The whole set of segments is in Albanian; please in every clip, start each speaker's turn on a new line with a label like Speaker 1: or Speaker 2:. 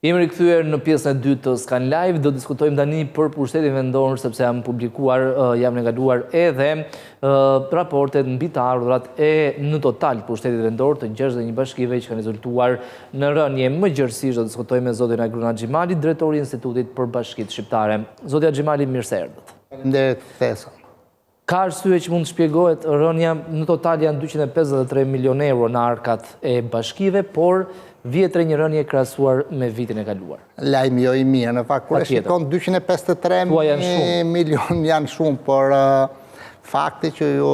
Speaker 1: Jemi rikthyer në pjesën e dytë të Scan Live, do diskutojmë tani për pushtetin vendor sepse janë negaluar edhe raportet mbi të ardhurat e në total pushtetit vendor të 61 bashkive që kanë rezultuar në rënje. Më gjërësisht do diskutojmë me zotin Agruna Xhimali, drejtori i Institutit për Bashkitë Shqiptare. Zoti Xhimali, mirë se erdhët.
Speaker 2: Faleminderit Thesa.
Speaker 1: Ka arsye që mund të shpjegohet rënja, në total janë 253 milion euro në arkat e bashkive, por vjetre një rënje krahasuar me vitin e kaluar.
Speaker 2: Lajmi jo i mirë, në fakt kur e shikon 253 milion janë shumë, por fakti që ju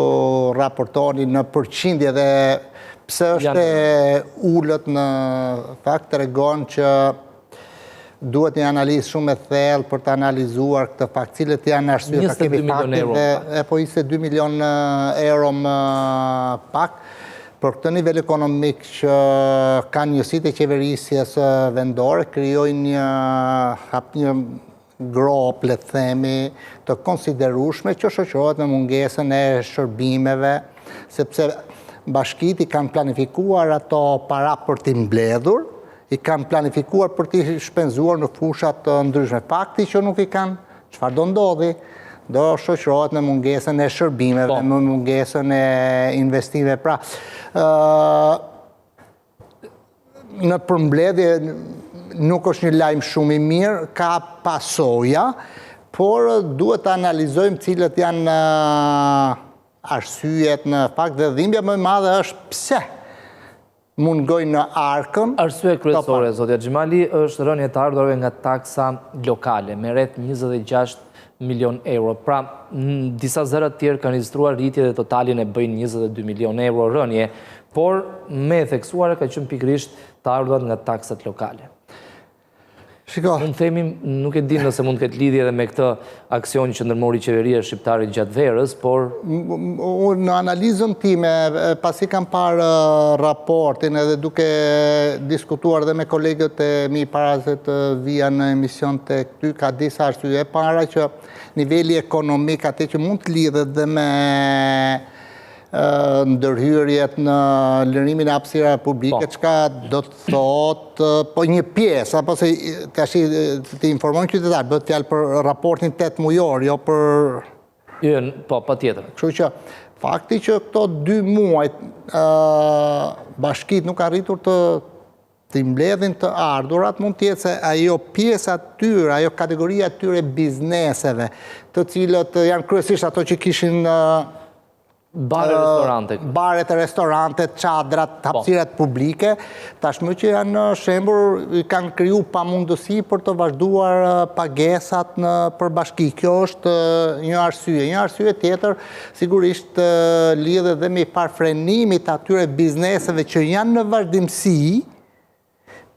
Speaker 2: raportoni në përqindje dhe pse është ullët në fakt tregon që duhet një analizë shumë e thellë për të analizuar këtë fakt, cilët janë arsye, ka kemi faktin dhe po 22 milion euro më pak. Për këtë nivel ekonomik që kanë njësitë e qeverisjes vendore, krijojnë një grop, le të themi, të konsiderueshme që shoqërohet me mungesën e shërbimeve, sepse bashkitë i kanë planifikuar ato para për t'i mbledhur, i kanë planifikuar për t'i shpenzuar në fushat të ndryshme. Fakti që nuk i kanë, çfarë do ndodhi? Do shoqërohet me mungesën e shërbimeve, me mungesën e investimeve. Pra, në përmbledhje nuk është një lajm shumë i mirë, ka pasoja, por duhet të analizojmë cilët janë arsyet në fakt dhe dhimbja më e madhe është pse mungojnë në arkën.
Speaker 1: Arsye kryesore, zotja Xhimali, është rënja e ardhurave nga taksa lokale, me rreth 26 milion euro. Pra, disa zëra të tjerë kanë regjistruar rritje dhe totalin e bëjnë 22 milion euro rënje, por me theksuara ka qenë pikërisht të ardhurat nga taksat lokale. Mund themi, nuk e di nëse mund të ketë lidhje edhe me këtë aksion që ndërmori qeveria shqiptare gjatë verës, por
Speaker 2: në analizën time, pasi kam parë raportin edhe duke diskutuar dhe me kolegët e mi para se të vija në emision të këty, ka disa arsye. Para që niveli ekonomik atë që mund të lidhet dhe me ndërhyrjet në lërimin e hapësirave publike, çka do të thotë, po një pjesë, apo se të informojnë qytetarët, bëhet fjalë për raportin 8 mujor, jo për...
Speaker 1: Po, patjetër.
Speaker 2: Kështu që fakti që këto 2 muaj bashkitë nuk arritur të mbledhin të ardhurat, mund të jetë se ajo pjesa tyre, ajo kategoria tyre bizneseve, të cilët janë kryesisht ato që kishin baret e restorantet, çadrat, hapësirat publike, tashmë që janë shembur, kanë kriju pamundësi për të vazhduar pagesat për bashki. Kjo është një arsye. Një arsye tjetër, sigurisht lidhet dhe me parfrenimit atyre bizneseve që janë në vazhdimsi,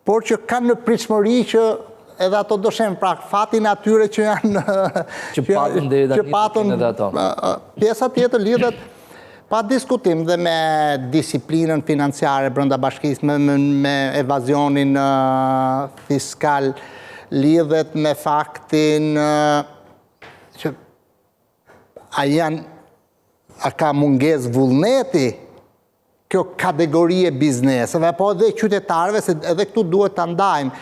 Speaker 2: por që kanë në pritshmëri që edhe ato do shenë, pra fatin atyre që janë...
Speaker 1: Që patën edhe ato.
Speaker 2: Pjesa tjetër lidhet pa diskutim dhe me disiplinën financiare brenda bashkisë, me evazionin fiskal, lidhet me faktin që a ka mungesë vullneti kjo kategori e bizneseve, po edhe qytetarëve, se edhe këtu duhet të ndajmë.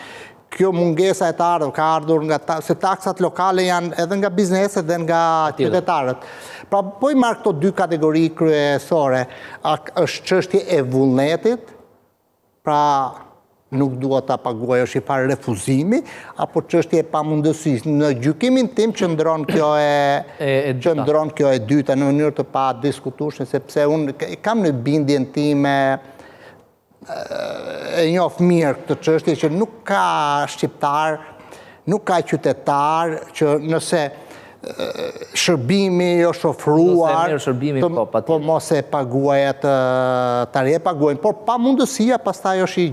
Speaker 2: Kjo mungesa e të ardhur, ka ardhur se taksat lokale janë edhe nga bizneset dhe nga qytetarët. Pra, po i marrë këto 2 kategori kryesore, është çështje e vullnetit, pra nuk duhet ta paguaj, është i farë refuzimi, apo çështje e pamundësisë. Në gjykimin tim qëndron kjo e dyta në mënyrë të pa diskutueshme, sepse unë kam në bindjen time e njoh mirë këtë çështje që nuk ka shqiptar, nuk ka qytetar që nëse shërbimi është ofruar, po mos e paguajat tani e paguajnë, por pamundësia pastaj është i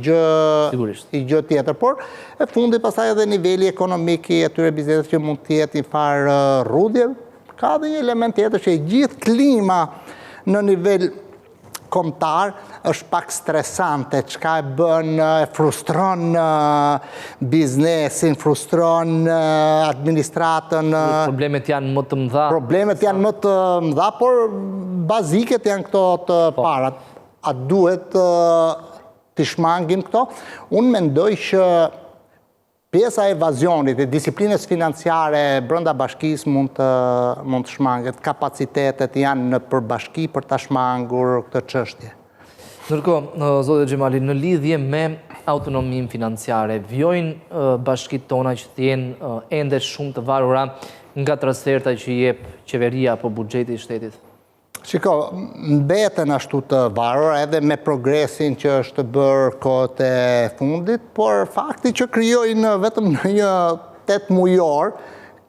Speaker 2: gjë tjetër. Por e fundi pastaj edhe niveli ekonomik i atyre bizneseve që mund të jetë i farë rrudhje, ka edhe një element tjetër që gjithë klima në nivel kombëtar është pak stresante, çka e bën, e frustron biznesin, frustron administratën.
Speaker 1: Problemet janë më të mëdha.
Speaker 2: Problemet janë më të mëdha, por baziket janë këto të parat. A duhet të shmangim këto? Unë mendoj që pjesa e evazionit, e disiplinës financiare brenda bashkisë mund të shmanget. Kapacitetet janë në përbashki për të shmangur këtë çështje.
Speaker 1: Ndërkohë, zotë Xhemali, në lidhje me autonominë financiare, vjojnë bashkitë tona që të jenë ende shumë të varura nga transferta që jep qeveria apo buxheti i shtetit?
Speaker 2: Shiko, mbeten ashtu të varur edhe me progresin që është bërë kohët e fundit, por fakti që krijojnë vetëm në një 8 mujor,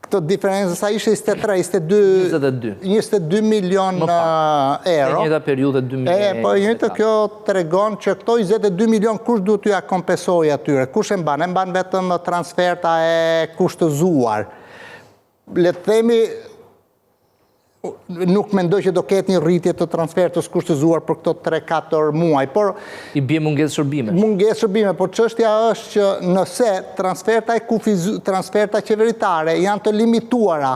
Speaker 2: këtë diferencë sa ishte 22 milion euro.
Speaker 1: E njëta periudhë 2 milion.
Speaker 2: Po njëta kjo tregon që këto 22 milion kush duhet t'ja kompensojë atyre? Kush e mban? E mban vetëm transferta e kushtëzuar. Le të themi, nuk mendoj që do ketë një rritje të transfertës kushtëzuar për këto 3-4 muaj, por
Speaker 1: i bie mungesë shërbime.
Speaker 2: Mungesë shërbime, por çështja është që nëse transferta qeveritare janë të limituara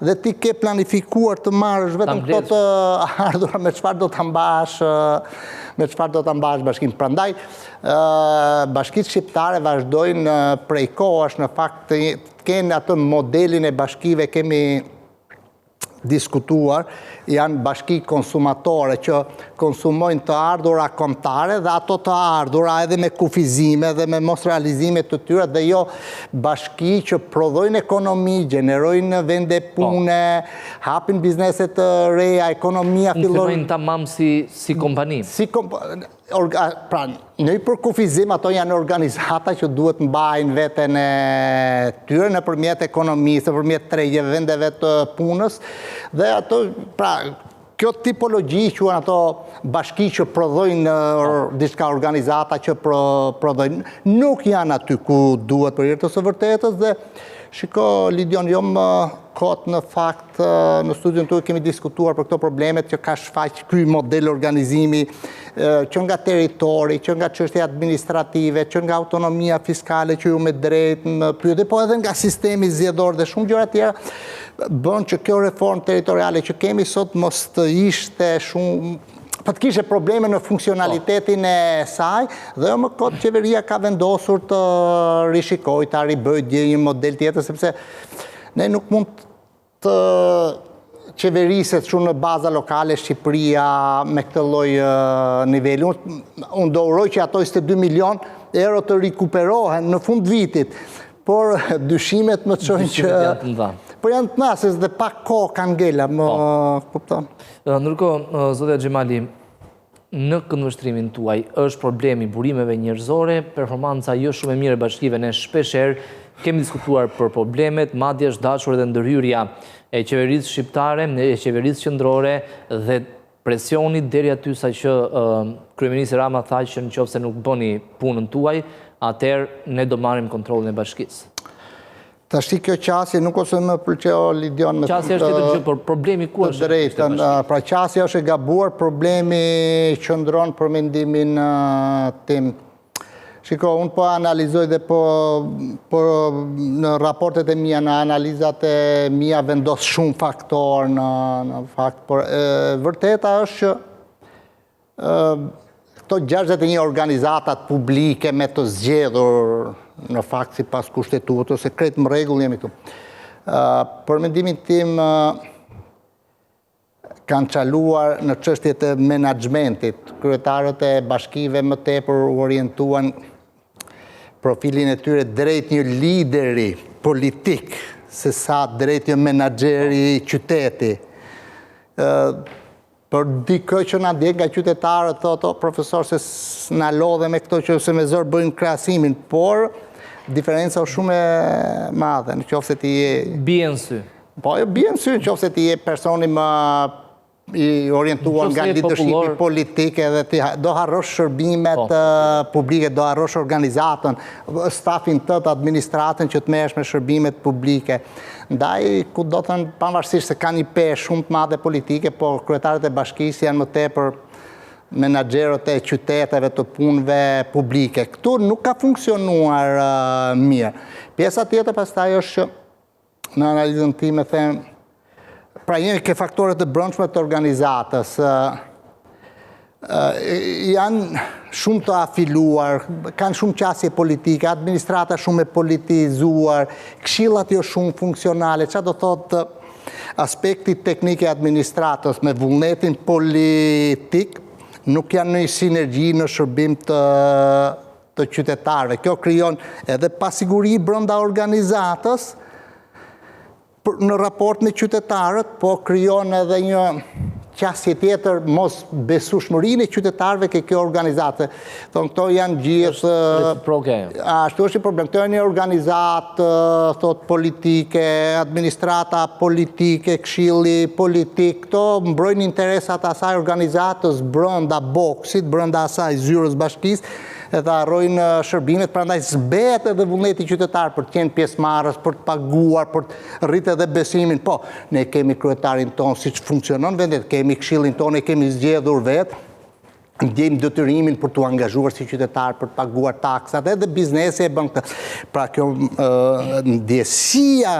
Speaker 2: dhe ti ke planifikuar të marrësh vetëm këto të ardhura, me çfarë do ta mbash bashkinë. Prandaj bashkitë shqiptare vazhdojnë prej kohësh, në fakt të kenë atë modelin e bashkive kemi diskutuar, janë bashki konsumatore që konsumojnë të ardhura kombëtare dhe ato të ardhura edhe me kufizime dhe me mos realizime të tyre, dhe jo bashki që prodhojnë ekonomi, gjenerojnë vende pune, hapin bizneset të reja, ekonomia fillon...
Speaker 1: Funksionojnë tamam si kompani.
Speaker 2: Pra, në i për kufizim, ato janë organizata që duhet mbajnë veten e tyre në përmjet ekonomisë, në përmjet trejeve, vendeve të punës, dhe ato, pra, kjo tipologji që ato bashki që prodhojnë diçka organizata që prodhojnë, nuk janë aty ku duhet për hirtë së vërtetës, dhe shiko, Lidion, jo më kot në fakt, në studion të kemi diskutuar për këto problemet që ka shfaq ky model organizimi, që nga territori, që nga çështje administrative, që nga autonomia fiskale që ju me drejt më pyetje, po edhe nga sistemi zgjedhor dhe shumë gjëra tjera, bën që kjo reformë territoriale që kemi sot mos të ishte shumë, po të kishe probleme në funksionalitetin e saj, dhe më kot qeveria ka vendosur të rishikojë, të ribëjë një model tjetër, sepse ne nuk mund të qeveriset shumë në baza lokale Shqipëria me këtë lloj niveli. Unë do uroj që ato 22 milion euro të rikuperohen në fund vitit, por dyshimet më çojnë që... Po janë të nasës dhe pak kohë kanë ngela, më kupton.
Speaker 1: Ndërkohë, zotja Xhemali, në këndvështrimin tuaj është problemi burimeve njerëzore, performanca jo shumë e mirë e bashkive, ne shpeshherë kemi diskutuar për problemet, madje është dashur edhe ndërhyrja e qeverisë shqiptare, e qeverisë qendrore dhe presioni deri aty sa që kryeministri Rama tha që nëse nuk bëni punën tuaj, atëherë ne do marrim kontrollin e bashkisë.
Speaker 2: Tashti kjo qasje nuk ose më pëlqeo Lidion me
Speaker 1: qasje është të gjë, por problemi ku është?
Speaker 2: Drejtën, pra qasje është e gabuar, problemi qëndron për mendimin tim. Shiko, unë po analizoj dhe po në raportet e mia, në analizat e mia vendos shumë faktor në fakt, por vërteta është që këto 61 organizatat publike me të zgjedhur në fakt si pas kushtetut, ose kretë më regull jemi këtu. Për mendimin tim, kanë qaluar në çështjet e menaxhmentit. Kryetarët e bashkive më tepër u orientuan profilin e tyre drejt një lideri politik, se sa drejt një menaxheri qyteti. Për dikë që na djeg nga qytetarët, thotë profesor, se na lodhe me këto që se me zor bëjnë krahasimin, por diferenca është shumë e madhe, në qoftë se ti je...
Speaker 1: Bie në sy.
Speaker 2: Po, bie në sy, në qoftë se ti je personi më i orientuar nga leadershipi politike dhe ti do harrosh shërbimet publike, do harrosh organizatën, stafin tëtë, administratën që të merresh me shërbimet publike. Ndaj, ku do të thënë, pavarësisht se ka një peshë shumë të madhe politike, por kryetarët e bashkisë janë më tepër menaxherët e qyteteve të punëve publike. Këtu nuk ka funksionuar mirë. Pjesa tjetër pastaj është që në analizën time them, pra jemi ke faktorët të brendshme të organizatës. janë shumë të afiluar, kanë shumë qasje politike, administrata shumë e politizuar, këshillat jo shumë funksionale, që do thotë aspekti teknike administratës me vullnetin politik nuk janë në sinergji në shërbim të qytetarëve. Kjo krijon edhe pasiguri brenda organizatës në raport me qytetarët, po krijon edhe një qasje tjetër mos besueshmërinë e qytetarëve ke kjo organizatë. Këto janë gjithë... Ashtu është i problem. Këto janë një organizatë politike, administrata politike, këshilli politik. Këto mbrojnë interesat asaj organizatës brenda boksit, brenda asaj zyrës bashkisë, edhe harrojnë shërbimet, prandaj zbehet edhe vullneti qytetar për të qenë pjesëmarrës, për të paguar, për të rritë edhe besimin. Po, ne kemi kryetarin tonë, siç funksionon vendet, kemi këshillin tonë, kemi zgjedhur vetë, ndjejmë detyrimin për të angazhuar si qytetar, për të paguar taksat, edhe biznesi e bën këtë. Pra kjo ndjesia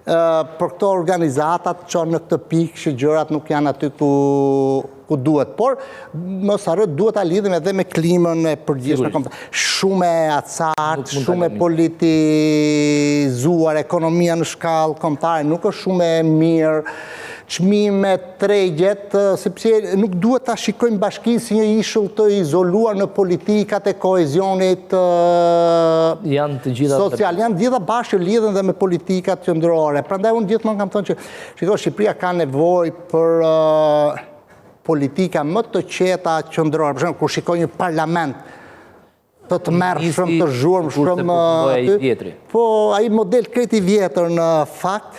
Speaker 2: për këto organizatat që në këtë pikë që gjërat nuk janë aty ku duhet. Por, mos harro, duhet ta lidhim edhe me klimën e përgjithshme. Shumë e acartë, shumë e politizuar, ekonomia në shkallë kombëtare nuk është shumë e mirë. Çmime tregjet, sepse nuk duhet ta shikojmë bashkinë si një ishull të izoluar në politikat e koezionit social. Janë të gjitha bashkë lidhen dhe me politikat qendrore. Prandaj unë gjithmonë kam thënë që Shqipëria ka nevojë për politika më të qeta qendrore. Për shembull, kur shikoj një parlament të merrshëm, të zhurmshëm aty. Po, ai model kreti vjetër në fakt,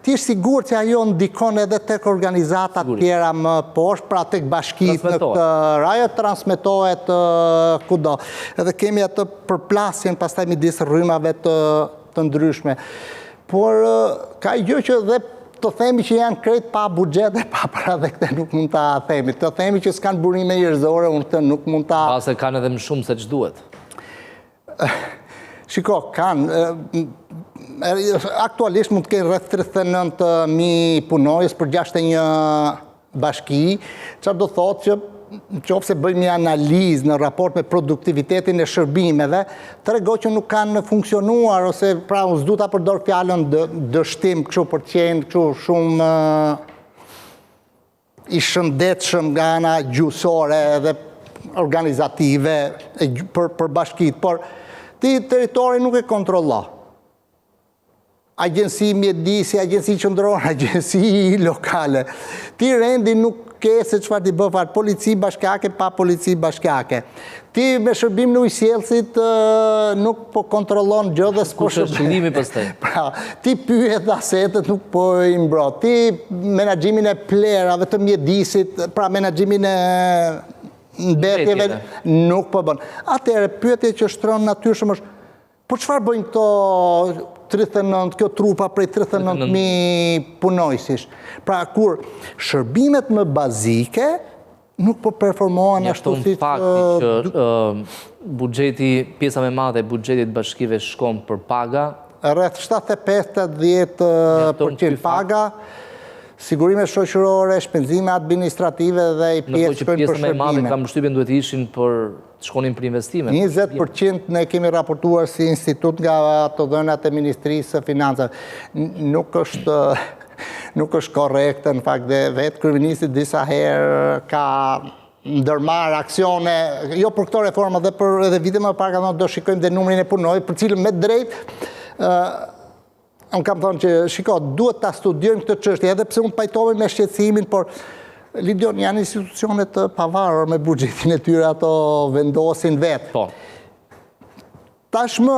Speaker 2: ti je sigurt se ajo ndikon edhe tek organizata tjera më poshtë, pra tek bashkitë në këtë rajo, transmetohet kudo. Edhe kemi atë përplasjen pastaj midis rrymave të ndryshme. Por ka gjë që dhe të themi që janë krejt pa buxhet e pa para dhe këtë nuk mund ta themi. Të themi që s'kanë burime njerëzore, unë këtë nuk mund ta...
Speaker 1: Pase kanë edhe më shumë se ç'duhet.
Speaker 2: Shiko, kanë. Aktualisht mund të kenë rreth 39.000 punojës për 61 bashki, çfarë do thotë që nëse bëjmë një analizë në raport me produktivitetin e shërbimeve, tregon që nuk kanë funksionuar, ose pra unë s'du ta përdor fjalën dështim kështu për të qenë kështu shumë i shëndetshëm nga ana gjyqësore dhe organizative për bashkitë, por ti territori nuk e kontrollon. Agjenci mjedisi, agjenci qendrore, agjenci lokale. Ti rendi nuk ke se çfarë ti bën fare, polici bashkiake pa polici bashkiake. Ti me shërbim në ujësjellësit nuk po kontrollon gjë dhe s'po
Speaker 1: shërbimi pastaj.
Speaker 2: Pra, ti pyet asetet nuk po i mbrot. Ti menaxhimin e plerave të mjedisit, pra menaxhimin e mbetjeve nuk po bën. Atëherë pyetja që shtron natyrshëm është, por çfarë bëjnë këto 39, kjo trupa prej 39.000 punojësish? Pra, kur shërbimet më bazike nuk po performohen ashtu si
Speaker 1: fakti që buxheti, pjesa më e madhe e buxhetit bashkive shkon për paga,
Speaker 2: rreth 75-10% paga, sigurime shoqërore, shpenzime administrative dhe i pjesë shkojnë për
Speaker 1: pjesa më e madhe
Speaker 2: shërbime.
Speaker 1: kam përshtypjen duhet ishin për të shkonin për investime.
Speaker 2: 20% ne kemi raportuar si institut nga ato dhënat e Ministrisë së Financave. Nuk është korrekte, në fakt, dhe vetë kryeministri disa herë ka ndërmarrë aksione, jo për këto reforma, dhe për edhe vite më parë ka thënë do shikojmë dhe numrin e punojë, për cilën me drejt unë kam thënë që, shiko, duhet ta studiojmë këtë çështje, edhe pse unë pajtove me shqetësimin, por Lidion, janë institucionet të pavarur me buxhetin e tyre, ato vendosin vetë.
Speaker 1: Po.
Speaker 2: Tashmë,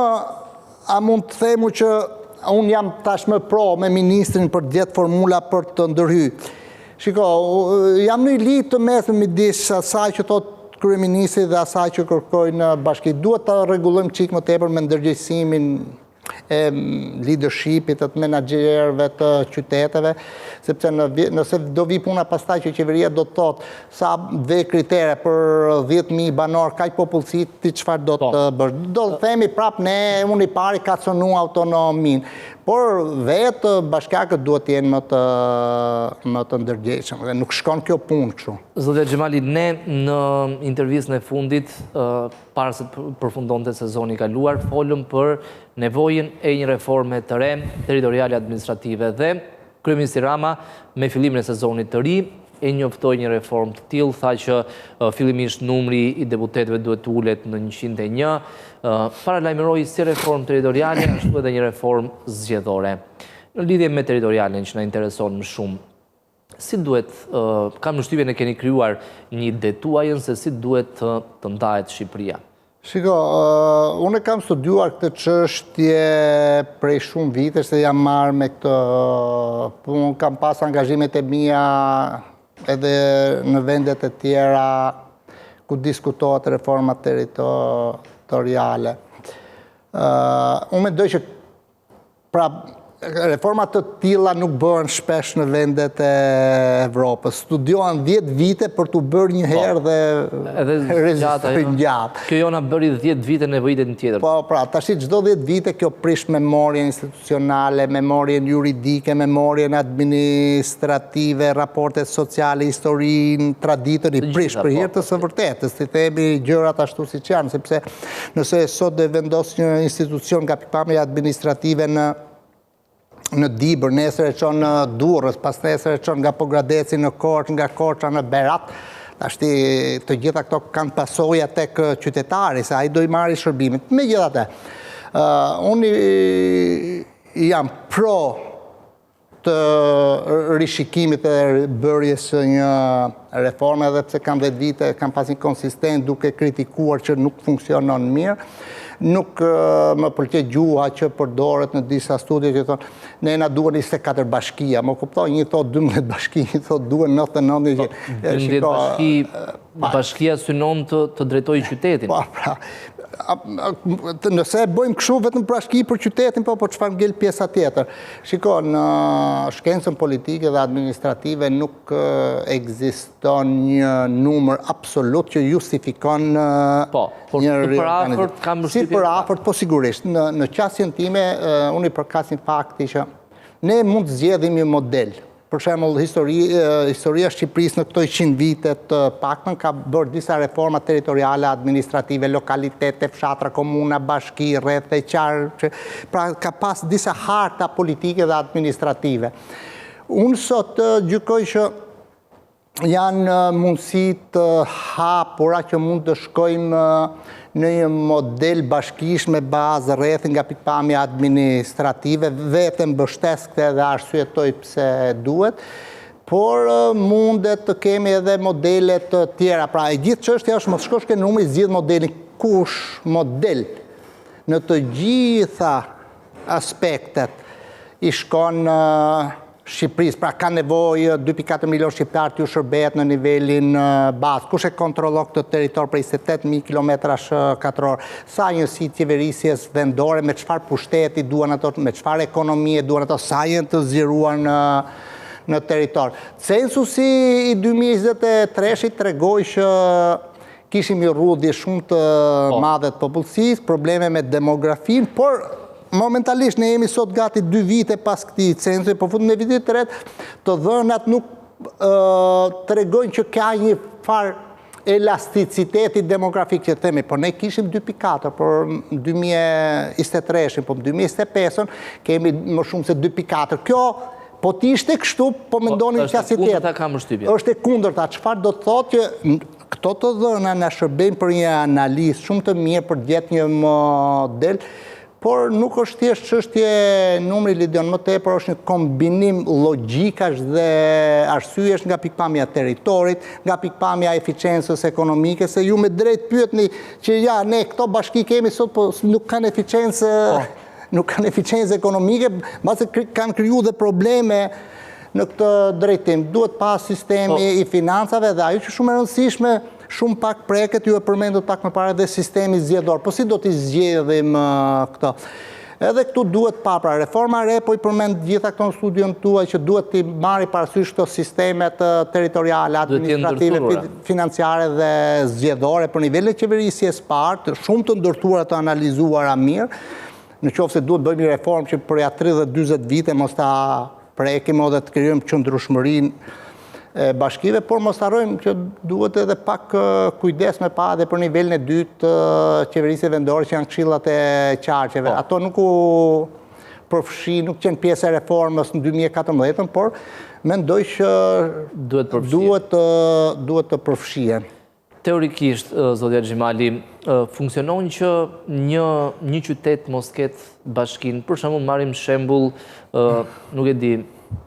Speaker 2: a mund të themu që unë jam tashmë pro me ministrin për të gjetë formula për të ndërhyrë. Shiko, jam në lidhje të mesme midis asaj që thotë kryeministri dhe asaj që kërkojnë bashkitë. Duhet ta rregullojmë çik më tepër me ndërgjegjësimin e leadershipit, të menaxherëve të qyteteve, sepse nëse do vi puna pastaj që qeveria do të thotë sa dhe kritere për 10.000 banor, kaq popullsi, ti çfarë do të bësh? Do të themi prap ne, unë i pari ka cënu autonomin. Por vetë bashkiakët duhet të jenë më të ndërgjegjshëm dhe nuk shkon kjo punë kështu.
Speaker 1: Zotja Xhemali, ne në intervistën e fundit, para se të përfundonte sezoni i kaluar, folëm për nevojën e një reforme të re territoriale administrative dhe Kryeministri Rama me fillimin e sezonit të ri e njoftoi një reformë të tillë, tha që fillimisht numri i deputetëve duhet të ulet në 101, paralajmëroi si reformë territoriale ashtu edhe një reformë zgjedhore. Në lidhje me territorialen që na intereson më shumë, si duhet, kam përshtypjen e keni krijuar një ide tuajën se si duhet të ndahet Shqipëria?
Speaker 2: Shiko, unë kam studiuar këtë çështje prej shumë vite, se jam marrë me këtë punë, kam pas angazhimet e mia edhe në vendet e tjera ku diskutohet reforma territoriale. Unë mendoj që reformat të tilla nuk bëhen shpesh në vendet e Evropës. Studiohen 10 vite për të bërë një herë dhe rezultojnë gjatë.
Speaker 1: Kjo jona bëri 10 vite nevojitet në tjetër.
Speaker 2: Po, pra, tash çdo 10 vite kjo prish memorien institucionale, memorien juridike, memorien administrative, raportet sociale, historinë, traditën, i prish për hir të së vërtetës, të themi gjërat ashtu siç janë, sepse nëse sot do vendos një institucion nga pikpamja administrative në Dibër, nesër e çon në Durrës, pas nesër e çon nga Pogradeci në Korçë, nga Korça në Berat. Tashti të gjitha këto kanë pasoja tek qytetari, se ai do i marrë shërbimin. Megjithatë, unë jam pro të rishikimit e bërjes së një reforme, edhe pse kam 10 vite, kam pas një konsistent duke kritikuar që nuk funksionon mirë. Nuk më pëlqej gjuha që përdoret në disa studie që thonë ne na duhen 24 bashkia, më kuptoj, një thot 12 bashki, një thot duhen 99.
Speaker 1: 12 bashkia synon të drejtojë qytetin.
Speaker 2: Po, pra, nëse bëjmë kështu vetëm bashki për qytetin, po çfarë ngel pjesa tjetër. Shiko, në shkencën politike dhe administrative nuk ekziston një numër absolut që justifikon një reorganizim. Si për afërt, po sigurisht. Në qasjen time, unë i përkas një fakti që ne mund të zgjedhim një model. Për shembull, historia e Shqipërisë në këto 100 vite të paktën ka bërë disa reforma territoriale, administrative, lokalitete, fshatra, komuna, bashki, rreth e qarë, pra ka pas disa harta politike dhe administrative. Unë sot gjykoj që janë mundësi të hapura që mund të shkojmë në një model bashkish me bazë rreth nga pikpamja administrative, vetëm mbështes këtë dhe arsyetoj pse duhet, por mundet të kemi edhe modelet të tjera. Pra, e gjithë çështja është mos shkosh ke numri, zgjidh modelin. Kush model në të gjitha aspektet i shkon Shqipërisë, pra ka nevojë 2.4 milion shqiptarë t'ju shërbehet në nivelin bazë. Kush e kontrollon këtë territor prej 28.000 km², sa njësi qeverisjes vendore, me çfarë pushteti duan ato, me çfarë ekonomie duan ato, sa janë të zgjeruar në territor. Censusi i 2023-shit tregoi që kishim një rrudhje shumë të madhe të popullsisë, probleme me demografin, por momentalisht ne jemi sot gati 2 vite pas këtij censusi, po fundin e vitit të ret, të dhënat nuk tregojnë që ka një farë elasticiteti demografik që themi, por ne kishim 2.4, por në 2023, po në 2025 kemi më shumë se 2.4. Kjo po t'ishte kështu, po mendonin qasje tjetër. Është e kundërta, çfarë do të thotë që këto të dhëna na shërbejnë për një analizë shumë të mirë për të gjetur një model. Por nuk është thjesht çështje numri, Lidion, më tepër është një kombinim logjikash dhe arsyesh nga pikpamja territorit, nga pikpamja eficiencës ekonomike, se ju me drejt pyetni që ja, ne këto bashki kemi sot, po nuk kanë eficiencë ekonomike, mbase kanë kriju dhe probleme në këtë drejtim. Duhet pas sistemi i financave dhe ajo që shumë e rëndësishme, shumë pak preket, ju e përmendët pak më parë dhe sistemi zgjedhor. Po si do t'i zgjedhim këto? Edhe këtu duhet pra reforma re, po i përmend gjitha këto në studion tuaj që duhet t'i marri parasysh këto sistemet territoriale, administrative, financiare dhe zgjedhore për nivelin e qeverisjes parë, shumë të ndërtuara të analizuara mirë. në qoftë se duhet bëjmë një reformë që përja 30-40 vite mos ta prekim edhe të krijojmë qëndrueshmërinë e bashkive, por mos harrojmë që duhet edhe pak kujdes me pa edhe për nivelin e dytë të qeverisë vendore që janë këshillat e qarqeve. Ato nuk u përfshi, nuk qenë pjesë e reformës në 2014, por mendoj që duhet të përfshihen.
Speaker 1: Teorikisht, zotja Xhimali, funksionon që një qytet mos ketë bashkinë. Për shembull, marrim shembull, nuk e di,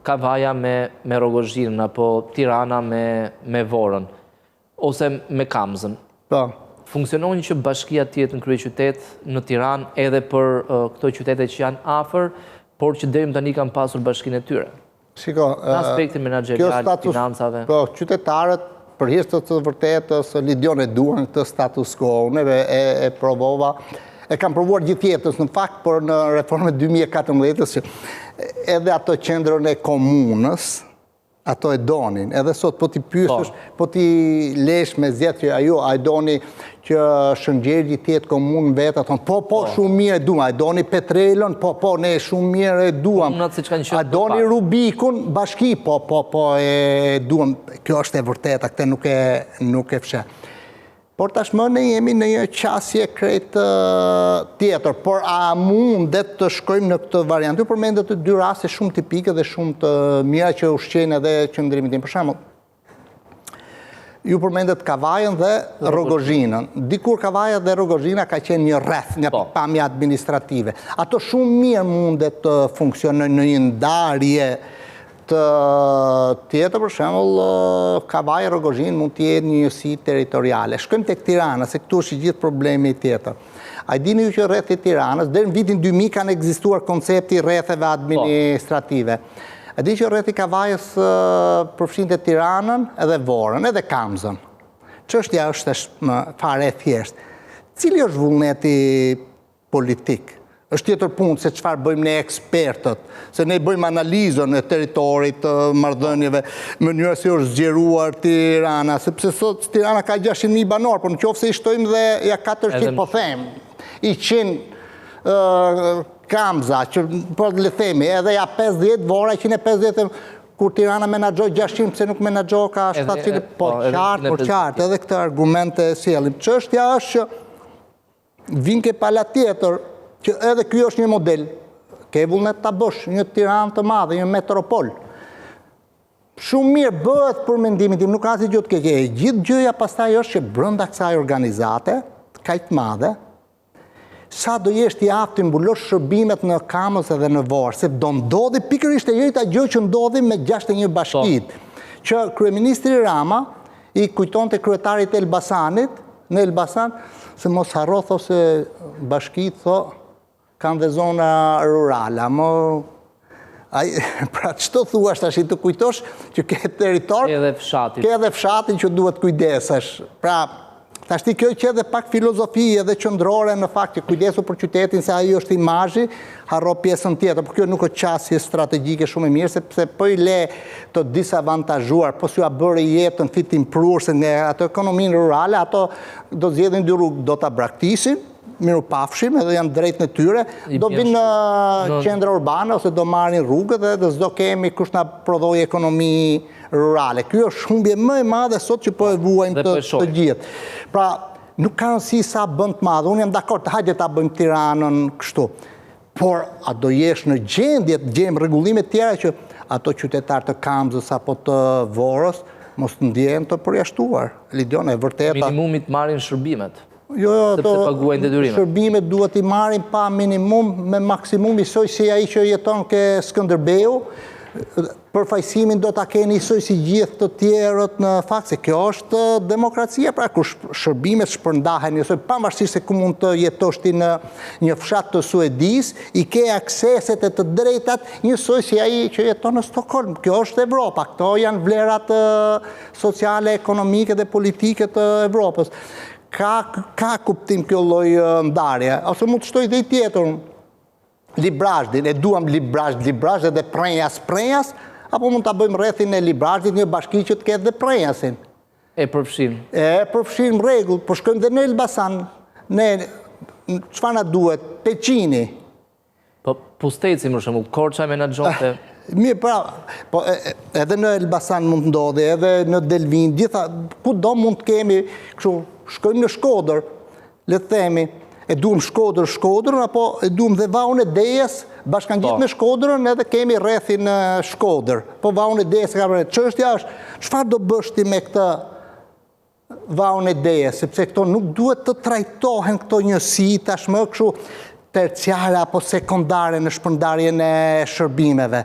Speaker 1: Kavaja me Rogozhinën, apo Tirana me Vorën, ose me Kamzën. Funksionon që bashkia tjetë në kryeqytet në Tiranë edhe për këto qytete që janë afër, por që deri tani kanë pasur bashkinë e tyre.
Speaker 2: Shiko,
Speaker 1: në aspektin menaxherial, financave.
Speaker 2: Po, qytetarët për hir të vërtetës Lidion e duan këtë status quo, unë e provova, e kam provuar gjithë jetës në fakt, por në reformën 2014 që edhe ato qendrën e komunës, ato e donin. Edhe sot, po t'i pyesësh, po t'i lesh me zjetë që a e doni që Shëngjeli tjetë komunë vetë, a thonë, po, shumë mirë e duam, a e doni Petrelën, po, ne shumë mirë e duam, a doni Rubikun, bashki, po, e duam. Kjo është e vërteta, këte nuk e fshe. Por tashmë ne jemi në një qasje krejt tjetër, por a mundet të shkojmë në këtë variant? Ju përmendet të dy raste shumë tipike dhe shumë të mira që ushqejnë edhe qëndrimin tim. Për shembull, ju përmendet Kavajën dhe Rogozhinën. Dikur Kavaja dhe Rogozhina ka qenë një rreth, një pamje administrative. Ato shumë mirë mundet të funksionojnë në një ndarje të tjetër, për shembull, Kavaja e Rogozhinë mund të jetë një njësi territoriale. Shkojmë tek Tirana, se këtu është gjithë problemi tjetër. A dini ju që rreth e Tiranës, deri në vitin 2000 kanë ekzistuar koncepti rretheve administrative. A dini që rreth i Kavajës përfshinte Tiranën edhe Vorën, edhe Kamzën. Çështja është fare e thjeshtë. Cili është vullneti politik? Është tjetër punë se çfarë bëjmë ne ekspertët, se ne bëjmë analizën e territorit, të marrëdhënieve, mënyra si është zgjeruar Tirana, sepse sot Tirana ka 600.000 banor, por nëse i shtojmë dhe ja 400, po them, i 100 Kamza, që po le themi, edhe ja 50 Vora, 150, kur Tirana menaxhoi 600, pse nuk menaxhoi ka 700, po qartë, edhe këtë argumente sjellim. Çështja është që vin ke pala tjetër, që edhe ky është një model, ke vullnet ta bësh një Tiranë të madhe, një metropol. Shumë mirë bëhet për mendimin tim, nuk ka asgjë të keqe. Gjithë gjëja pastaj është që brenda kësaj organizate, kaq të madhe, sa do jesh ti aftë të mbulosh shërbimet në Kamës edhe në Vorë, se do ndodhi pikërisht e njëjta gjë që ndodhi me 61 bashkitë, që kryeministri Rama i kujtonte kryetarit Elbasanit, në Elbasan, se mos harro thosë bashkitë kanë dhe zona rurale, pra çto thuash tash të kujtosh që ke territor, ke edhe fshatin që duhet kujdesesh. Pra, tash ti kjo që edhe pak filozofi edhe qendrore në fakt që kujdesu për qytetin se ai është imazhi, harro pjesën tjetër, por kjo nuk është qasje strategjike shumë e mirë, sepse po i le të disavantazhuar, po s'ju a bëri jetën fitim prurse nga ato ekonominë rurale, ato do zgjedhin dy rrugë, do ta braktisin, miru pafshim, edhe janë drejt në tyre, do vinë në qendra urbane, ose do marrin rrugët dhe s'do kemi kush na prodhoj ekonomi rurale. Kjo është humbje më e madhe sot që po e vuajmë të gjithë. Pra, nuk ka rëndësi sa bën të madhe, unë jam dakord, hajde ta bëjmë Tiranën kështu. Por, a do jesh në gjendje të gjejmë rregullime tjera që ato qytetarë të Kamzës apo të Vorës mos të ndjehen të përjashtuar. Lidion, e vërteta.
Speaker 1: Minimumit marrin shërbimet.
Speaker 2: Jo, shërbimet duhet i marrin pa minimum me maksimum isoj si ai që jeton ke Skënderbeu, përfaqësimin do ta keni isoj si gjithë të tjerët në fakt, se kjo është demokracia, pra kur shërbimet shpërndahen njësoj, pavarësisht se ku mund të jetosh ti në një fshat të Suedis, i ke akseset e të drejtat njësoj si ai që jeton në Stockholm. Kjo është Evropa, këto janë vlerat sociale, ekonomike dhe politike të Evropës. Ka kuptim kjo lloj ndarje, ose mund të shtoj dhe i tjetër, Librazhdin, e duam Librazh edhe Prenjas, apo mund të bëjmë rrethin e Librazhdit një bashki që të ketë dhe Prenjasin.
Speaker 1: E përfshim.
Speaker 2: E përfshim rregull, po shkojmë dhe në Elbasan, çfarë na duhet? Peqini,
Speaker 1: Po Pusteci më shumë, Korça menaxhonte.
Speaker 2: Mirë, pra, edhe në Elbasan mund të ndodhi, edhe në Delvin, gjitha, ku do mund të kemi, shkojmë në Shkodër, le të themi, e duhem Shkodër, apo e duhem dhe Vaun e Dejes, bashkangjit me Shkodrën, edhe kemi rrethin Shkodër. Po Vaun e Dejes, çështja është, çfarë do bësh ti me këtë Vaun e Dejes, sepse këto nuk duhet të trajtohen këto njësi, tashmë kështu terciare apo sekondare në shpërndarjen e shërbimeve.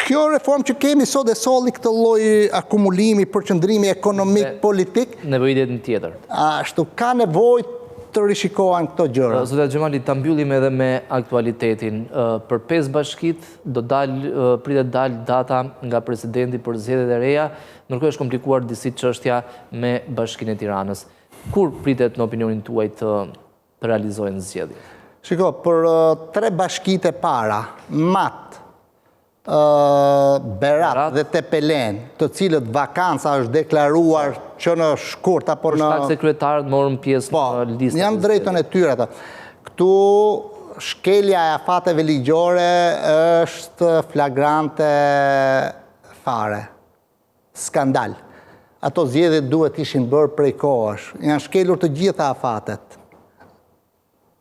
Speaker 2: Kjo reformë që kemi sot e solli këtë lloj akumulimi, përqendrimi ekonomik, politik.
Speaker 1: Nevojitet në tjetër.
Speaker 2: Ashtu, ka nevojë të rishikohen këto gjëra.
Speaker 1: Zotja Xhemali, ta mbyllim edhe me aktualitetin. Për 5 bashkit pritet dalë data nga presidenti për zgjedhjet e reja, ndërkohë është komplikuar disi çështja me Bashkinë e Tiranës. Kur pritet në opinionin tuaj të realizohen zgjedhjet?
Speaker 2: Shiko, për 3 bashkit e para, Mat, Berat dhe Tepelen, të cilët vakanca është deklaruar që në shkurt apo në...
Speaker 1: Për shkak se kryetarët morën pjesë në listën.
Speaker 2: Janë drejtën e tyre ata. Këtu shkelja e afateve ligjore është flagrante fare. Skandal. Ato zgjedhjet duhet ishin bërë prej kohësh. Janë shkelur të gjitha afatet.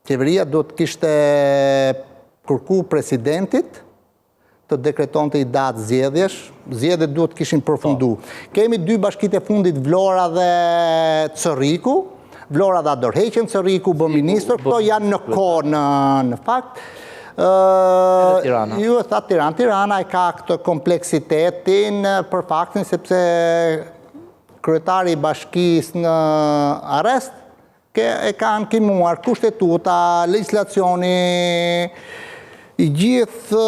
Speaker 2: Qeveria do të kishte kërku presidentit të dekretonte i datë zgjedhjesh, zgjedhjet duhet kishin përfundu. Kemi 2 bashkit e fundit, Vlora dhe Cërriku. Vlora dhe dorëheqjen, Cërriku bë ministër, këto janë në kohë në fakt. Ju e tha Tirana e ka këtë kompleksitetin për faktin sepse kryetari i bashkisë në arrest e kanë kimuar kushtetuta, legislacioni, i gjithë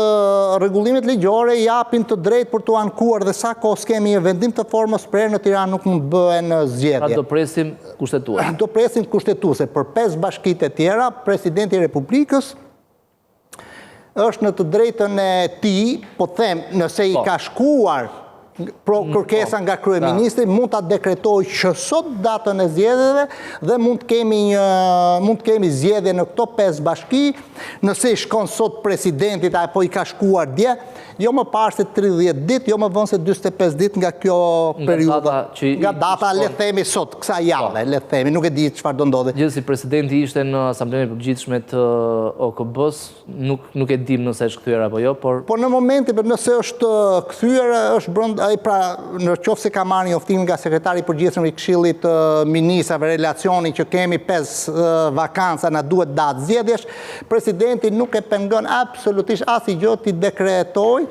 Speaker 2: rregullimet ligjore japin të drejtë për të ankuar dhe sa kohë s'kemi vendim të formës prerë në Tiranë nuk mund bëhen zgjedhje.
Speaker 1: Pra do presim kushtetuese.
Speaker 2: Do presim kushtetuese. Për 5 bashkitë e tjera, presidenti i Republikës është në të drejtën e tij, po them, nëse i ka shkuar kërkesa nga kryeministri, mund ta dekretoj që sot datën e zgjedhjeve dhe mund të kemi zgjedhje në këto 5 bashki, nëse i shkon sot presidentit apo i ka shkuar dje, jo më parë se 30 ditë, jo më vonë se 45 ditë nga kjo periudha. Nga data, le të themi sot, kësaj jave, le të themi, nuk e di çfarë do ndodhi.
Speaker 1: Gjithsesi presidenti ishte në Asamblenë e Përgjithshme të OKB-s, nuk e dim nëse është kthyer apo jo, por
Speaker 2: në momentin nëse është kthyer, është brenda pra në qoftë se ka marrë njoftim nga sekretari i përgjithshëm i Këshillit të Ministrave relacioni që kemi 5 vakanca na duhet datë zgjedhjesh, presidenti nuk e pengon absolutisht asgjë ti dekretoj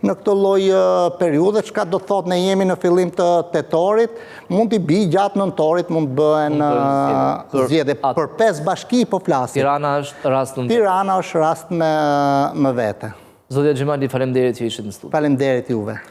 Speaker 2: në këtë lloj periudhe, çka do thotë ne jemi në fillim të tetorit, mund t'i bij gjatë nëntorit, mund bëhen zgjedhje. Për 5 bashki po flasim.
Speaker 1: Tirana është rast
Speaker 2: Tirana është rast me vete.
Speaker 1: Zotja Xhemali, faleminderit që ishit në studio.
Speaker 2: Faleminderit juve.